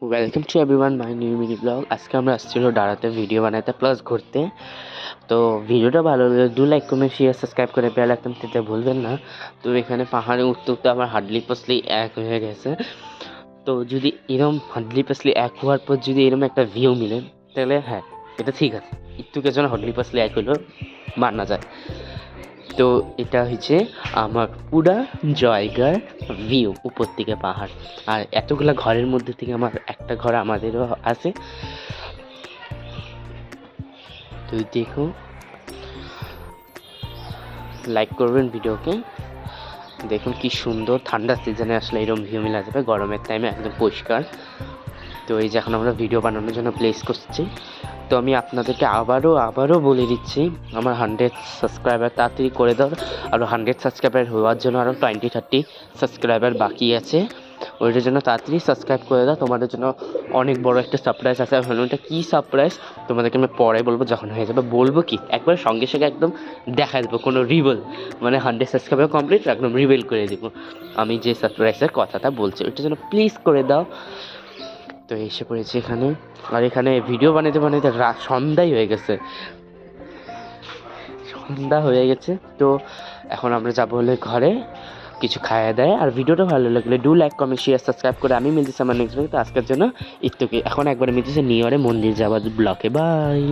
Welcome to everyone my new mini blog. আজকে আমরা আসছিল দাঁড়াতে ভিডিও বানাতে প্লাস ঘুরতে। তো ভিডিওটা ভালো লাগলে do like comment share subscribe করে বেল আইকন দিতে ভুলবেন না। তো এখানে পাহাড়ে উঠতে উঠতে আমার হাডলি পাসলি এক হয়ে গেছে। তো যদি এরম হাডলি পাসলি এক হওয়ার পর যদি এরম একটা ভিউ মিলে তাহলে হ্যাঁ, এটা ঠিক আছে, একটুকের জন্য হাডলি পাসলি এক হইলেও মানা যায়। তো এটা হচ্ছে আমার পুরা জায়গার ভিউ, উপর থেকে পাহাড়, আর এতগুলা ঘরের মধ্যে থেকে আমার একটা ঘর আমাদেরও আছে। তো দেখো, লাইক করবেন ভিডিওকে। দেখুন কি সুন্দর, ঠান্ডার সিজনে আসলে এরকম ভিউ মিলা যাবে, গরমের টাইমে একদম পরিষ্কার। তো এই যে এখন আমরা ভিডিও বানানোর জন্য প্লেস করছি। তো আমি আপনাদেরকে আবারও বলে দিচ্ছি, আমার 100 সাবস্ক্রাইবার তাড়াতাড়ি করে দাও। আরও 100 সাবস্ক্রাইবার হওয়ার জন্য আরও 20-30 সাবস্ক্রাইবার বাকি আছে, ওইটার জন্য তাড়াতাড়ি সাবস্ক্রাইব করে দাও। তোমাদের জন্য অনেক বড় একটা সারপ্রাইজ আছে। এখন ওইটা কী সারপ্রাইজ তোমাদেরকে আমি পরে বলবো, যখন হয়ে যাবে। বলবো কি একবার সঙ্গে সঙ্গে একদম দেখা দেবো, কোনো রিভেল মানে 100 সাবস্ক্রাইবার কমপ্লিট একদম রিভেল করে দেবো আমি যে সারপ্রাইজের কথাটা বলছি, ওইটার জন্য প্লিজ করে দাও। তো এসে পড়েছি এখানে, আর এখানে ভিডিও বানাতে বানাতে সন্ধ্যাই হয়ে গেছে, সন্ধ্যা হয়ে গেছে। তো এখন আমরা যাবো হলে ঘরে কিছু খাওয়া দেয়। আর ভিডিওটা ভালো লাগলে do like comment share subscribe করে আমি মিলতেছি আমার নেক্সট ভিডিও। তো আজকের জন্য একটু, এখন একবারে মিলতেছে নিউ ইয়ারে মন্দির যাওয়ার ব্লকে। বাই।